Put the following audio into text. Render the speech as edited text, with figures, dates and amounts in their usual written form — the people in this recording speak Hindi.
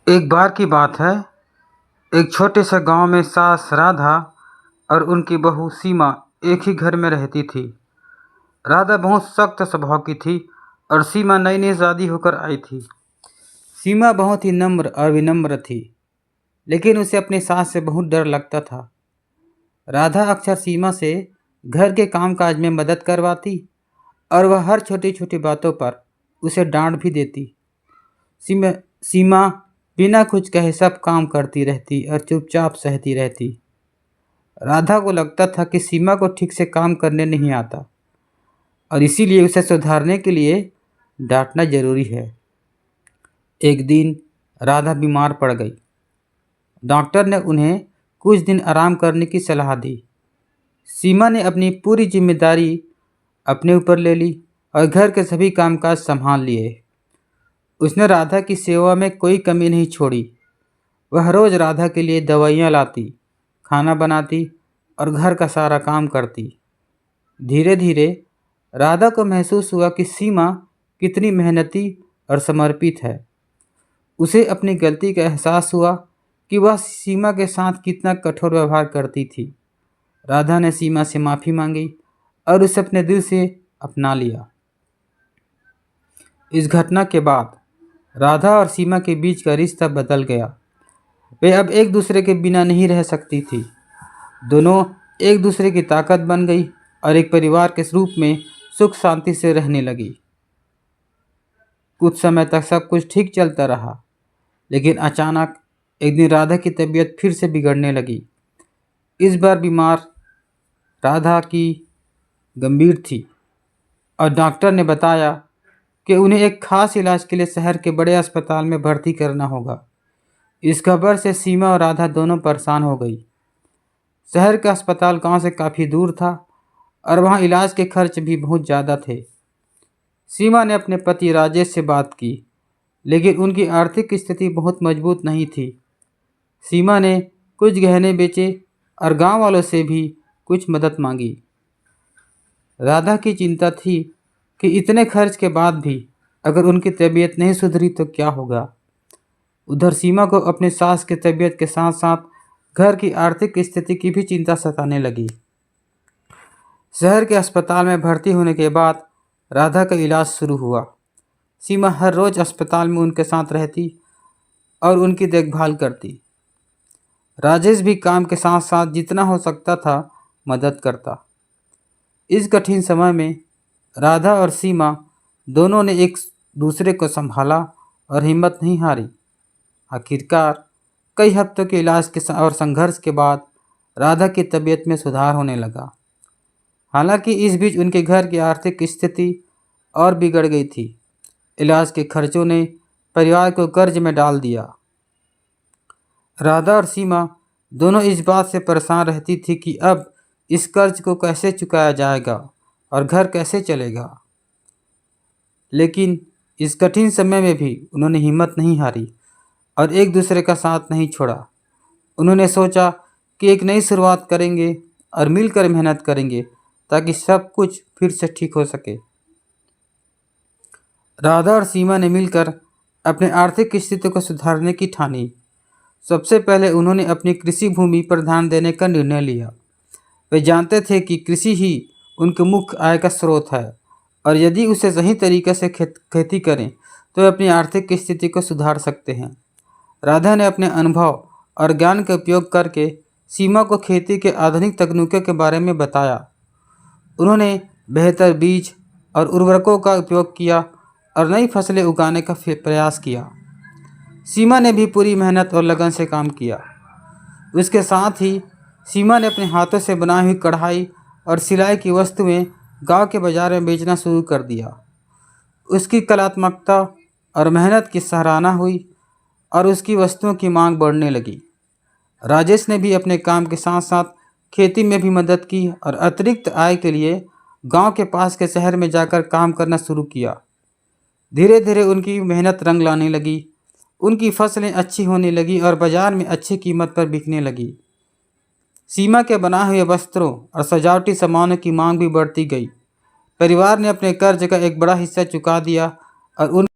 एक बार की बात है। एक छोटे से गांव में सास राधा और उनकी बहू सीमा एक ही घर में रहती थी। राधा बहुत सख्त स्वभाव की थी और सीमा नई नई शादी होकर आई थी। सीमा बहुत ही नम्र और विनम्र थी, लेकिन उसे अपनी सास से बहुत डर लगता था। राधा अक्सर सीमा से घर के कामकाज में मदद करवाती और वह हर छोटी छोटी बातों पर उसे डांट भी देती। सीमा सीमा बिना कुछ कहे सब काम करती रहती और चुपचाप सहती रहती। राधा को लगता था कि सीमा को ठीक से काम करने नहीं आता और इसीलिए उसे सुधारने के लिए डांटना जरूरी है। एक दिन राधा बीमार पड़ गई। डॉक्टर ने उन्हें कुछ दिन आराम करने की सलाह दी। सीमा ने अपनी पूरी जिम्मेदारी अपने ऊपर ले ली और घर के सभी कामकाज संभाल लिए। उसने राधा की सेवा में कोई कमी नहीं छोड़ी। वह रोज़ राधा के लिए दवाइयाँ लाती, खाना बनाती और घर का सारा काम करती। धीरे धीरे राधा को महसूस हुआ कि सीमा कितनी मेहनती और समर्पित है। उसे अपनी गलती का एहसास हुआ कि वह सीमा के साथ कितना कठोर व्यवहार करती थी। राधा ने सीमा से माफ़ी मांगी और उसे अपने दिल से अपना लिया। इस घटना के बाद राधा और सीमा के बीच का रिश्ता बदल गया। वे अब एक दूसरे के बिना नहीं रह सकती थी। दोनों एक दूसरे की ताकत बन गई और एक परिवार के रूप में सुख शांति से रहने लगी। कुछ समय तक सब कुछ ठीक चलता रहा, लेकिन अचानक एक दिन राधा की तबीयत फिर से बिगड़ने लगी। इस बार बीमार राधा की गंभीर थी और डॉक्टर ने बताया कि उन्हें एक खास इलाज के लिए शहर के बड़े अस्पताल में भर्ती करना होगा। इस खबर से सीमा और राधा दोनों परेशान हो गई। शहर का अस्पताल गांव से काफ़ी दूर था और वहां इलाज के खर्च भी बहुत ज़्यादा थे। सीमा ने अपने पति राजेश से बात की, लेकिन उनकी आर्थिक स्थिति बहुत मजबूत नहीं थी। सीमा ने कुछ गहने बेचे और गांव वालों से भी कुछ मदद मांगी। राधा की चिंता थी कि इतने खर्च के बाद भी अगर उनकी तबीयत नहीं सुधरी तो क्या होगा। उधर सीमा को अपनी सास की तबीयत के साथ साथ घर की आर्थिक स्थिति की भी चिंता सताने लगी। शहर के अस्पताल में भर्ती होने के बाद राधा का इलाज शुरू हुआ। सीमा हर रोज़ अस्पताल में उनके साथ रहती और उनकी देखभाल करती। राजेश भी काम के साथ साथ जितना हो सकता था मदद करता। इस कठिन समय में राधा और सीमा दोनों ने एक दूसरे को संभाला और हिम्मत नहीं हारी। आखिरकार कई हफ्तों के इलाज के और संघर्ष के बाद राधा की तबीयत में सुधार होने लगा। हालांकि इस बीच उनके घर की आर्थिक स्थिति और बिगड़ गई थी। इलाज के खर्चों ने परिवार को कर्ज में डाल दिया। राधा और सीमा दोनों इस बात से परेशान रहती थी कि अब इस कर्ज को कैसे चुकाया जाएगा और घर कैसे चलेगा। लेकिन इस कठिन समय में भी उन्होंने हिम्मत नहीं हारी और एक दूसरे का साथ नहीं छोड़ा। उन्होंने सोचा कि एक नई शुरुआत करेंगे और मिलकर मेहनत करेंगे ताकि सब कुछ फिर से ठीक हो सके। राधा और सीमा ने मिलकर अपने आर्थिक स्थिति को सुधारने की ठानी। सबसे पहले उन्होंने अपनी कृषि भूमि पर ध्यान देने का निर्णय लिया। वे जानते थे कि कृषि ही उनके मुख्य आय का स्रोत है और यदि उसे सही तरीके से खेती करें तो वे अपनी आर्थिक स्थिति को सुधार सकते हैं। राधा ने अपने अनुभव और ज्ञान का उपयोग करके सीमा को खेती के आधुनिक तकनीकों के बारे में बताया। उन्होंने बेहतर बीज और उर्वरकों का उपयोग किया और नई फसलें उगाने का प्रयास किया। सीमा ने भी पूरी मेहनत और लगन से काम किया। उसके साथ ही सीमा ने अपने हाथों से बनाई हुई कढ़ाई और सिलाई की वस्तुएं गांव के बाजार में बेचना शुरू कर दिया। उसकी कलात्मकता और मेहनत की सराहना हुई और उसकी वस्तुओं की मांग बढ़ने लगी। राजेश ने भी अपने काम के साथ साथ खेती में भी मदद की और अतिरिक्त आय के लिए गांव के पास के शहर में जाकर काम करना शुरू किया। धीरे धीरे उनकी मेहनत रंग लाने लगी। उनकी फसलें अच्छी होने लगी और बाजार में अच्छी कीमत पर बिकने लगी। सीमा के बनाए हुए वस्त्रों और सजावटी सामानों की मांग भी बढ़ती गई। परिवार ने अपने कर्ज का एक बड़ा हिस्सा चुका दिया और उन